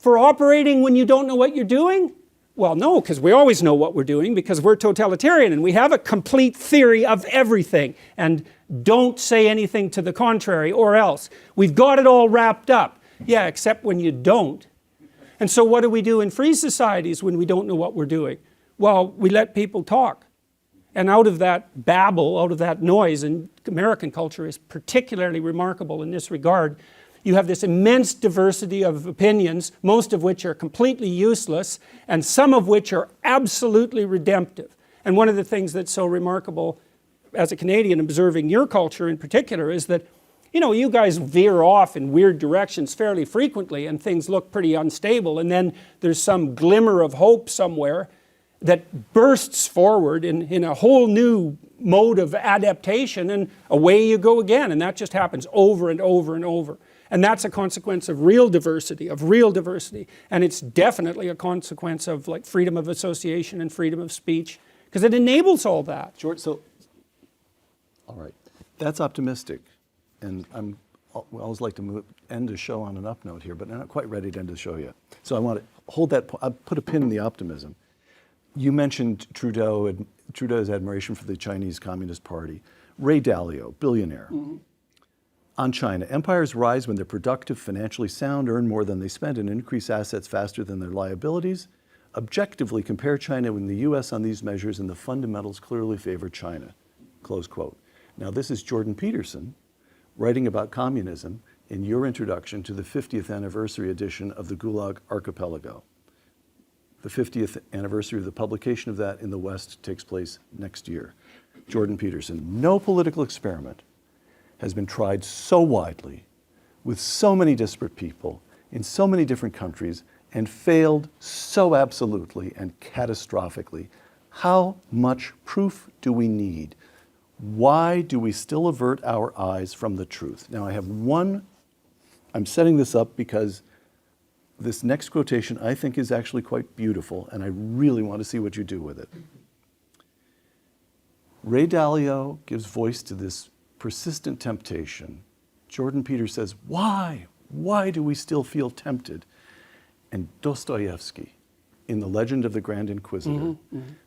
operating when you don't know what you're doing? Well, no, because we always know what we're doing because we're totalitarian and we have a complete theory of everything. And don't say anything to the contrary or else. We've got it all wrapped up. Yeah, except when you don't. And so what do we do in free societies when we don't know what we're doing? Well, we let people talk. And out of that babble, out of that noise, and American culture is particularly remarkable in this regard, you have this immense diversity of opinions, most of which are completely useless, and some of which are absolutely redemptive. And one of the things that's so remarkable as a Canadian observing your culture in particular is that, you know, you guys veer off in weird directions fairly frequently and things look pretty unstable, and then there's some glimmer of hope somewhere that bursts forward in a whole new mode of adaptation, and away you go again. And that just happens over and over and over. And that's a consequence of real diversity, And it's definitely a consequence of like freedom of association and freedom of speech, because it enables all that. George, so, all right, that's optimistic. And I always like to end the show on an up note here, but I'm not quite ready to end the show yet. So I want to hold that, I'll put a pin in the optimism. You mentioned Trudeau's admiration for the Chinese Communist Party. Ray Dalio, billionaire. Mm-hmm. On China, empires rise when they're productive, financially sound, earn more than they spend, and increase assets faster than their liabilities. Objectively, compare China with the US on these measures, and the fundamentals clearly favor China. Close quote. Now, this is Jordan Peterson writing about communism in your introduction to the 50th anniversary edition of the Gulag Archipelago. The 50th anniversary of the publication of that in the West takes place next year. Jordan Peterson, no political experiment has been tried so widely with so many disparate people in so many different countries and failed so absolutely and catastrophically. How much proof do we need? Why do we still avert our eyes from the truth? Now I have I'm setting this up because this next quotation I think is actually quite beautiful, and I really want to see what you do with it. Ray Dalio gives voice to this persistent temptation. Jordan Peterson says, why? Why do we still feel tempted? And Dostoevsky, in The Legend of the Grand Inquisitor,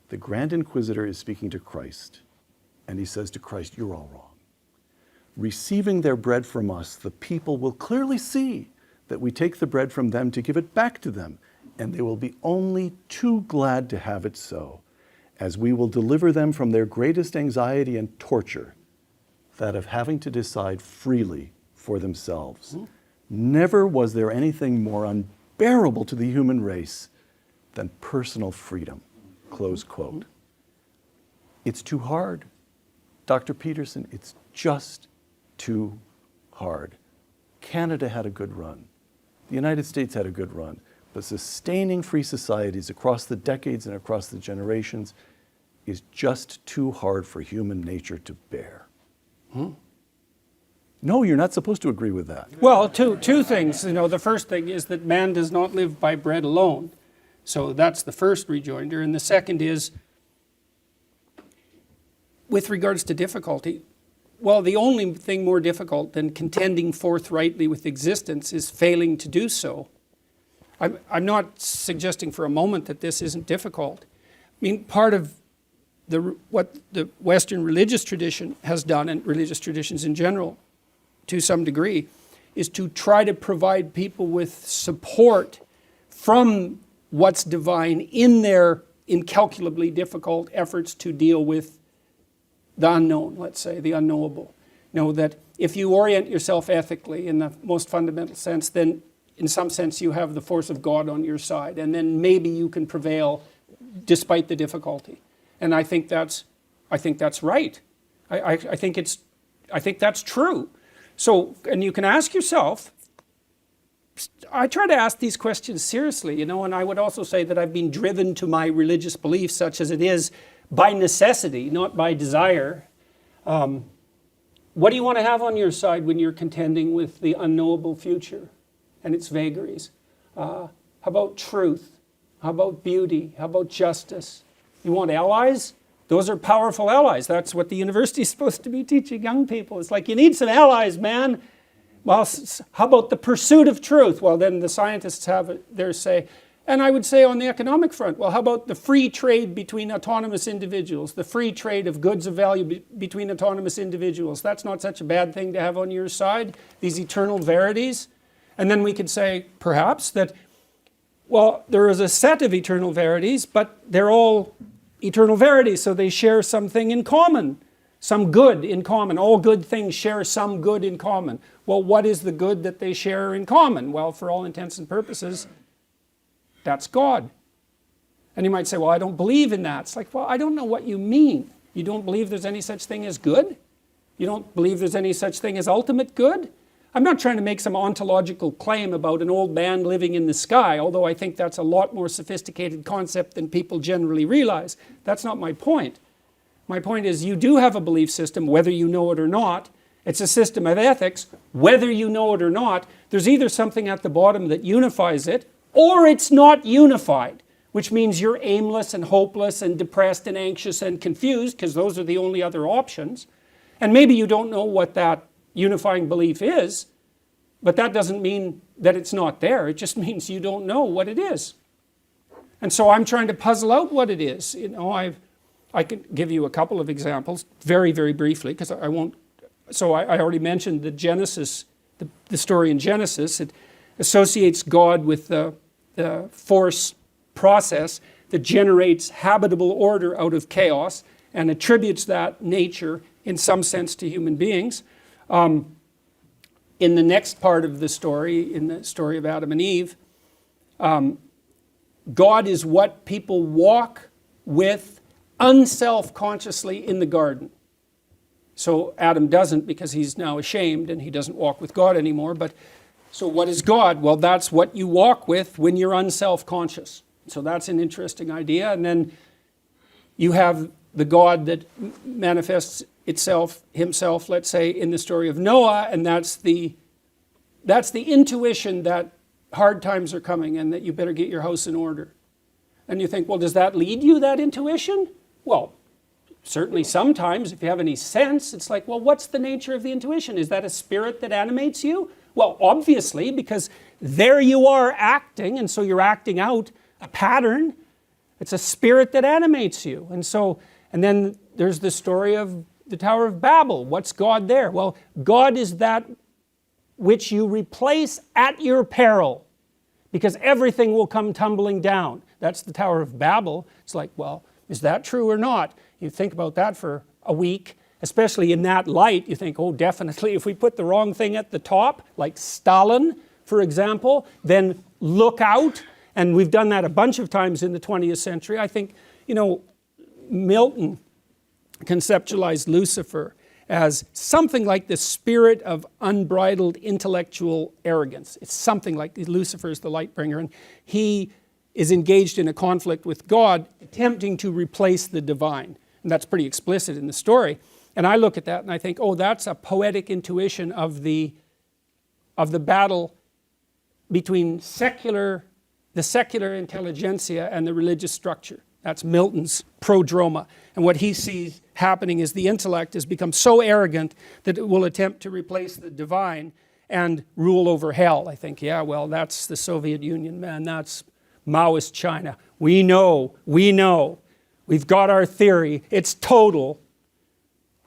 the Grand Inquisitor is speaking to Christ, and he says to Christ, you're all wrong. Receiving their bread from us, the people will clearly see that we take the bread from them to give it back to them, and they will be only too glad to have it so, as we will deliver them from their greatest anxiety and torture, that of having to decide freely for themselves. Never was there anything more unbearable to the human race than personal freedom, close quote. It's too hard. Dr. Peterson, it's just too hard. Canada had a good run. The United States had a good run. But sustaining free societies across the decades and across the generations is just too hard for human nature to bear. No, you're not supposed to agree with that. Well, two things. The first thing is that man does not live by bread alone. So that's the first rejoinder. And the second is, with regards to difficulty, well, the only thing more difficult than contending forthrightly with existence is failing to do so. I'm not suggesting for a moment that this isn't difficult. I mean, part of what the Western religious tradition has done, and religious traditions in general, to some degree, is to try to provide people with support from what's divine in their incalculably difficult efforts to deal with the unknown, let's say, the unknowable. That if you orient yourself ethically in the most fundamental sense, then in some sense you have the force of God on your side, and then maybe you can prevail despite the difficulty. And I think that's right. I think that's true. So, and you can ask yourself, I try to ask these questions seriously, and I would also say that I've been driven to my religious belief, such as it is, by necessity, not by desire. What do you want to have on your side when you're contending with the unknowable future and its vagaries? How about truth? How about beauty? How about justice? You want allies? Those are powerful allies. That's what the university is supposed to be teaching young people. It's like, you need some allies, man. Well, how about the pursuit of truth? Well, then the scientists have their say. And I would say on the economic front, well, how about the free trade between autonomous individuals, the free trade of goods of value between autonomous individuals? That's not such a bad thing to have on your side, these eternal verities. And then we could say, perhaps, that, well, there is a set of eternal verities, but they're all eternal verities, so they share something in common, some good in common. All good things share some good in common. Well, what is the good that they share in common? Well, for all intents and purposes, that's God. And you might say, well, I don't believe in that. It's like, well, I don't know what you mean. You don't believe there's any such thing as good? You don't believe there's any such thing as ultimate good? I'm not trying to make some ontological claim about an old man living in the sky, although I think that's a lot more sophisticated concept than people generally realize. That's not my point. My point is, you do have a belief system, whether you know it or not. It's a system of ethics, whether you know it or not. There's either something at the bottom that unifies it, or it's not unified, which means you're aimless and hopeless and depressed and anxious and confused, because those are the only other options. And maybe you don't know what that unifying belief is, but that doesn't mean that it's not there. It just means you don't know what it is. And so I'm trying to puzzle out what it is. I can give you a couple of examples, very, very briefly, because I won't. So I already mentioned the Genesis, the story in Genesis. It associates God with the force process that generates habitable order out of chaos and attributes that nature in some sense to human beings. In the next part of the story, in the story of Adam and Eve, God is what people walk with unself-consciously in the garden. So Adam doesn't, because he's now ashamed and he doesn't walk with God anymore. But so what is God? Well, that's what you walk with when you're unself-conscious. So that's an interesting idea. And then you have the God that manifests himself, let's say, in the story of Noah, and that's the intuition that hard times are coming and that you better get your house in order. And you think, well, does that lead you, that intuition? Well, certainly sometimes, if you have any sense, it's like, well, what's the nature of the intuition? Is that a spirit that animates you? Well, obviously, because there you are acting, and so you're acting out a pattern. It's a spirit that animates you. And then there's the story of the Tower of Babel. What's God there? Well, God is that which you replace at your peril, because everything will come tumbling down. That's the Tower of Babel. It's like, well, is that true or not? You think about that for a week, especially in that light. You think, oh, definitely, if we put the wrong thing at the top, like Stalin, for example, then look out. And we've done that a bunch of times in the 20th century. I think, Milton conceptualized Lucifer as something like the spirit of unbridled intellectual arrogance. It's something like Lucifer is the light bringer, and he is engaged in a conflict with God, attempting to replace the divine. And that's pretty explicit in the story. And I look at that and I think, oh, that's a poetic intuition of the battle between the secular intelligentsia and the religious structure. That's Milton's prodroma. And what he sees happening is the intellect has become so arrogant that it will attempt to replace the divine and rule over hell. I think, yeah, well, that's the Soviet Union, man. That's Maoist China. We know. We've got our theory. It's total.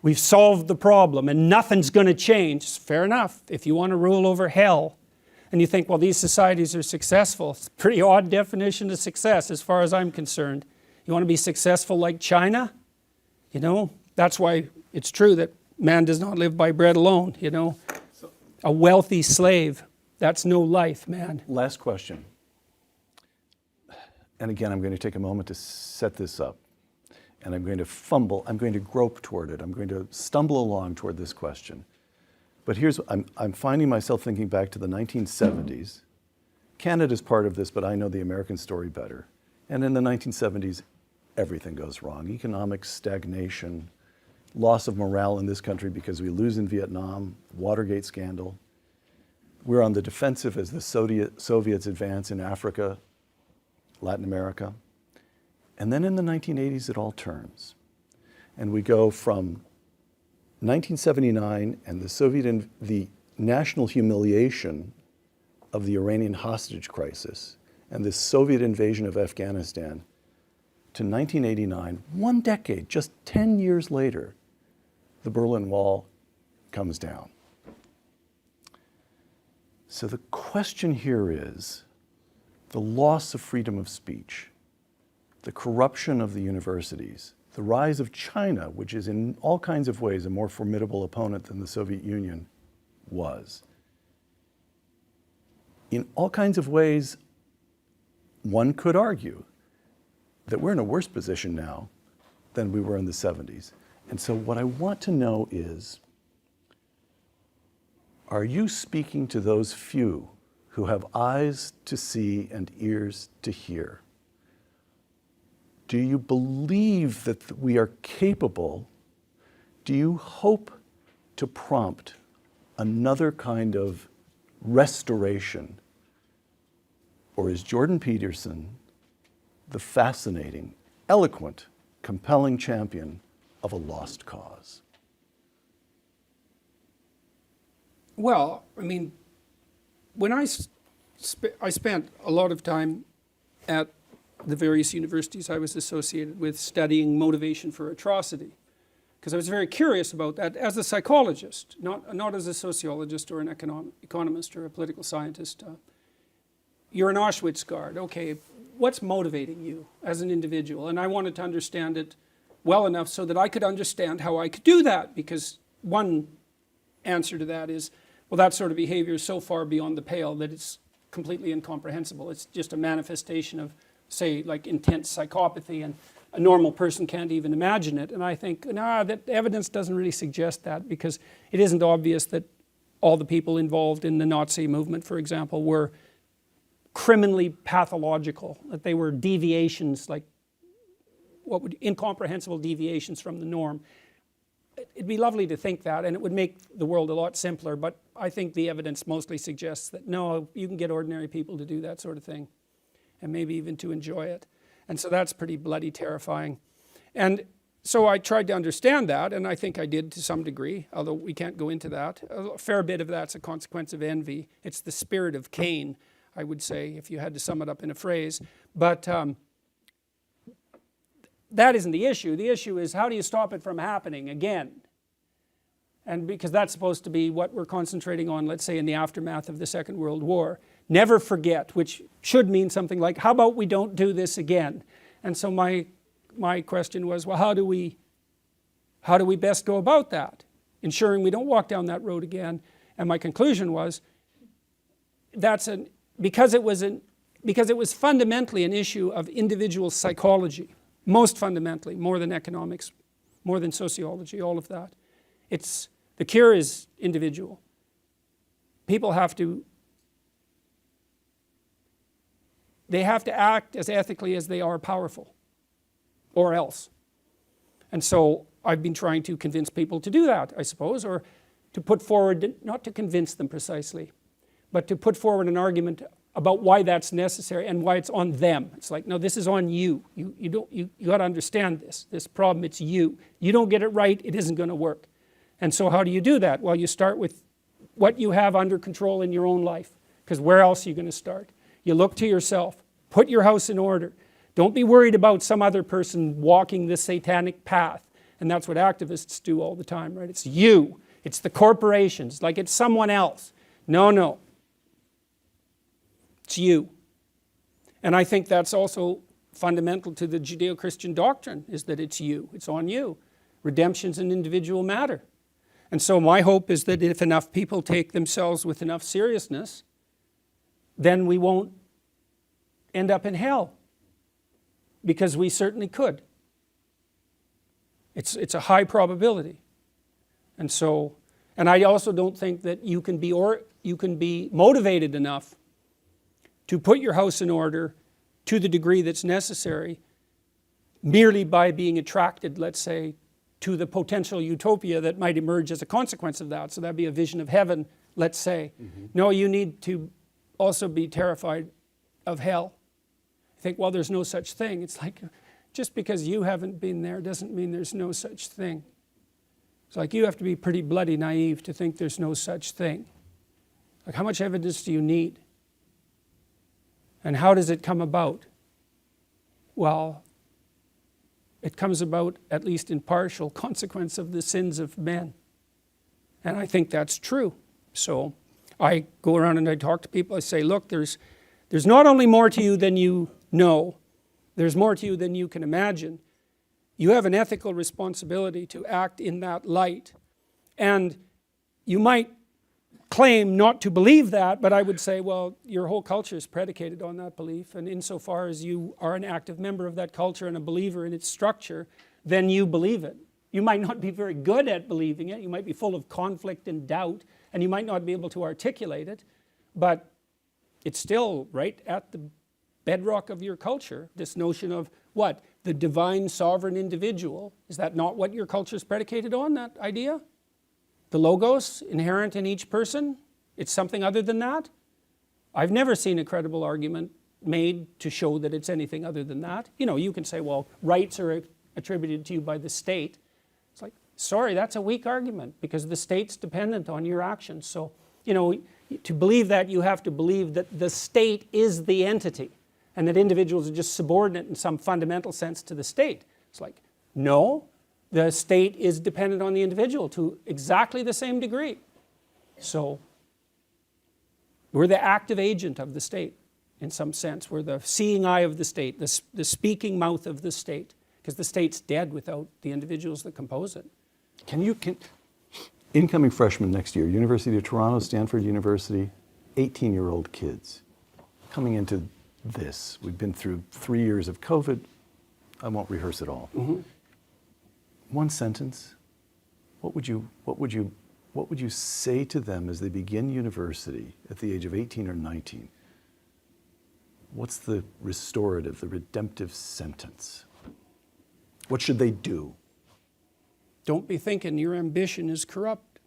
We've solved the problem and nothing's going to change. Fair enough. If you want to rule over hell and you think, well, these societies are successful, it's a pretty odd definition of success as far as I'm concerned. You want to be successful like China? That's why it's true that man does not live by bread alone, A wealthy slave, that's no life, man. Last question. And again, I'm going to take a moment to set this up. And I'm going to fumble, I'm going to grope toward it. I'm going to stumble along toward this question. But I'm finding myself thinking back to the 1970s. Canada's part of this, but I know the American story better. And in the 1970s, everything goes wrong. Economic stagnation, loss of morale in this country because we lose in Vietnam, Watergate scandal. We're on the defensive as the Soviets advance in Africa, Latin America. And then in the 1980s, it all turns. And we go from 1979 and the national humiliation of the Iranian hostage crisis and the Soviet invasion of Afghanistan to 1989, 1 decade, just 10 years later, the Berlin Wall comes down. So the question here is the loss of freedom of speech, the corruption of the universities, the rise of China, which is in all kinds of ways a more formidable opponent than the Soviet Union was. In all kinds of ways, one could argue that we're in a worse position now than we were in the 70s. And so what I want to know is, are you speaking to those few who have eyes to see and ears to hear? Do you believe that we are capable? Do you hope to prompt another kind of restoration? Or is Jordan Peterson the fascinating, eloquent, compelling champion of a lost cause? Well, I mean, when I spent a lot of time at the various universities I was associated with studying motivation for atrocity, because I was very curious about that as a psychologist, not as a sociologist or an economist or a political scientist. You're an Auschwitz guard. Okay, what's motivating you as an individual? And I wanted to understand it well enough so that I could understand how I could do that, because one answer to that is, well, that sort of behavior is so far beyond the pale that it's completely incomprehensible. It's just a manifestation of, say, like intense psychopathy, and a normal person can't even imagine it. And I think, that evidence doesn't really suggest that, because it isn't obvious that all the people involved in the Nazi movement, for example, were criminally pathological, that they were deviations, like incomprehensible deviations from the norm. It'd be lovely to think that, and it would make the world a lot simpler, but I think the evidence mostly suggests that no, you can get ordinary people to do that sort of thing, and maybe even to enjoy it. And so that's pretty bloody terrifying. And so I tried to understand that, and I think I did to some degree, although we can't go into that. A fair bit of that's a consequence of envy. It's the spirit of Cain, I would say, if you had to sum it up in a phrase. But that isn't the issue. The issue is, how do you stop it from happening again? And because that's supposed to be what we're concentrating on, let's say, in the aftermath of the Second World War. Never forget, which should mean something like, how about we don't do this again? And so my question was, well, how do we best go about that, ensuring we don't walk down that road again? And my conclusion was, because it was fundamentally an issue of individual psychology, most fundamentally, more than economics, more than sociology, all of that. The cure is individual. People have to act as ethically as they are powerful, or else. And so I've been trying to convince people to do that, I suppose, or to put forward, not to convince them precisely, but to put forward an argument about why that's necessary and why it's on them. It's like, no, this is on you. You got to understand this problem. It's you. You don't get it right, it isn't going to work. And so how do you do that? Well, you start with what you have under control in your own life, because where else are you going to start? You look to yourself. Put your house in order. Don't be worried about some other person walking the satanic path. And that's what activists do all the time, right? It's you. It's the corporations, like it's someone else. No. It's you. And I think that's also fundamental to the Judeo-Christian doctrine, is that it's you. It's on you. Redemption's an individual matter. And so my hope is that if enough people take themselves with enough seriousness, then we won't end up in hell. Because we certainly could. It's a high probability. And I also don't think that you can be motivated enough to put your house in order to the degree that's necessary merely by being attracted, let's say, to the potential utopia that might emerge as a consequence of that. So that'd be a vision of heaven, let's say. Mm-hmm. No, you need to also be terrified of hell. I think, well, there's no such thing. It's like, just because you haven't been there doesn't mean there's no such thing. It's like, you have to be pretty bloody naive to think there's no such thing. Like, how much evidence do you need? And how does it come about? Well, it comes about, at least in partial, consequence of the sins of men. And I think that's true. So I go around and I talk to people. I say, look, there's not only more to you than you know, there's more to you than you can imagine. You have an ethical responsibility to act in that light. And you might claim not to believe that, but I would say, well, your whole culture is predicated on that belief, and insofar as you are an active member of that culture and a believer in its structure, then you believe it. You might not be very good at believing it, you might be full of conflict and doubt, and you might not be able to articulate it, but it's still right at the bedrock of your culture, this notion of what? The divine sovereign individual. Is that not what your culture is predicated on, that idea? The logos inherent in each person? It's something other than that? I've never seen a credible argument made to show that it's anything other than that. You know, you can say, well, rights are attributed to you by the state. It's like, sorry, that's a weak argument because the state's dependent on your actions. So, you know, to believe that, you have to believe that the state is the entity and that individuals are just subordinate in some fundamental sense to the state. It's like, no. The state is dependent on the individual to exactly the same degree. So we're the active agent of the state in some sense. We're the seeing eye of the state, the speaking mouth of the state, because the state's dead without the individuals that compose it. Incoming freshmen next year, University of Toronto, Stanford University, 18-year-old kids coming into this. We've been through 3 years of COVID. I won't rehearse it all. Mm-hmm. One sentence, what would you say to them as they begin university at the age of 18 or 19? What's the restorative, the redemptive sentence? What should they do? Don't be thinking your ambition is corrupt.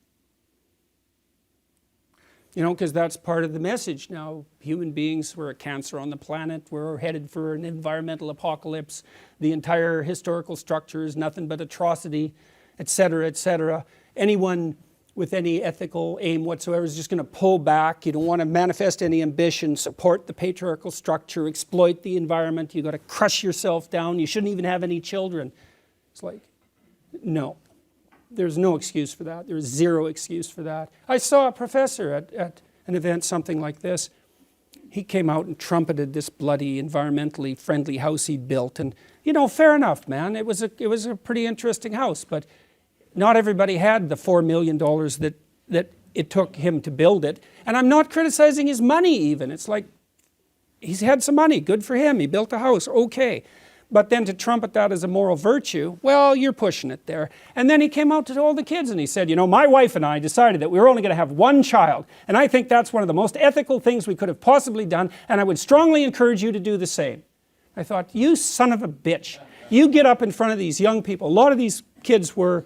You know, because that's part of the message now. Human beings, we're a cancer on the planet. We're headed for an environmental apocalypse. The entire historical structure is nothing but atrocity, etc., etc. Anyone with any ethical aim whatsoever is just going to pull back. You don't want to manifest any ambition, support the patriarchal structure, exploit the environment. You've got to crush yourself down. You shouldn't even have any children. It's like, no. There's no excuse for that. There's zero excuse for that. I saw a professor at an event, something like this. He came out and trumpeted this bloody environmentally friendly house he built. And, you know, fair enough, man. It was a pretty interesting house, but not everybody had the $4 million that it took him to build it. And I'm not criticizing his money even. It's like, he's had some money. Good for him. He built a house. Okay. But then to trumpet that as a moral virtue, well, you're pushing it there. And then he came out to all the kids and he said, you know, my wife and I decided that we were only going to have one child. And I think that's one of the most ethical things we could have possibly done. And I would strongly encourage you to do the same. I thought, you son of a bitch. You get up in front of these young people. A lot of these kids were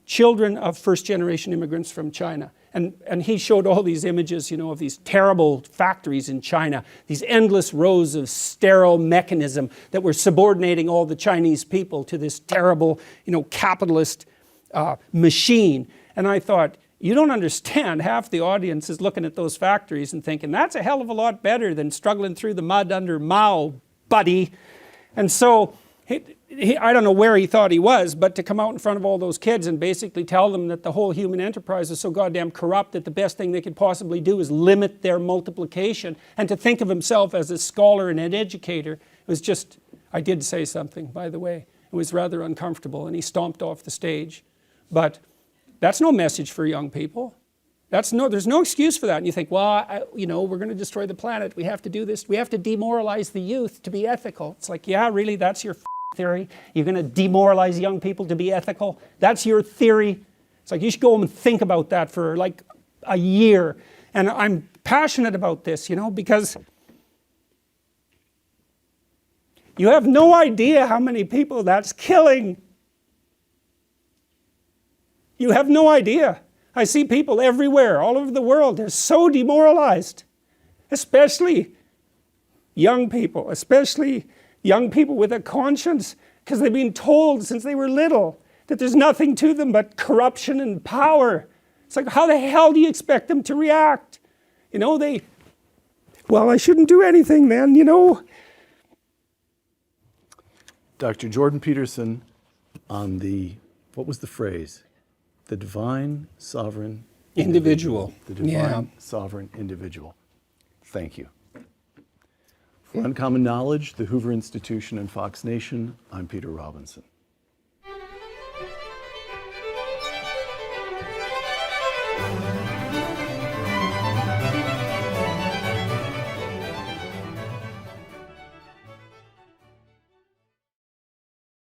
children of first-generation immigrants from China. And he showed all these images, you know, of these terrible factories in China, these endless rows of sterile mechanism that were subordinating all the Chinese people to this terrible, you know, capitalist machine. And I thought, you don't understand. Half the audience is looking at those factories and thinking, that's a hell of a lot better than struggling through the mud under Mao, buddy. And so I don't know where he thought he was, but to come out in front of all those kids and basically tell them that the whole human enterprise is so goddamn corrupt that the best thing they could possibly do is limit their multiplication, and to think of himself as a scholar and an educator, it was just, I did say something, by the way. It was rather uncomfortable, and he stomped off the stage. But that's no message for young people. There's no excuse for that. And you think, well, you know, we're going to destroy the planet. We have to do this. We have to demoralize the youth to be ethical. It's like, yeah, really, that's your theory? You're going to demoralize young people to be ethical? That's your theory? It's like, you should go home and think about that for like a year. And I'm passionate about this, you know, because you have no idea how many people that's killing. You have no idea. I see people everywhere, all over the world. They're so demoralized, especially young people, especially young people with a conscience, because they've been told since they were little that there's nothing to them but corruption and power. It's like, how the hell do you expect them to react? You know, well, I shouldn't do anything then, you know. Dr. Jordan Peterson on what was the phrase? The divine sovereign individual. The divine sovereign individual. Thank you. For Uncommon Knowledge, the Hoover Institution, and Fox Nation, I'm Peter Robinson.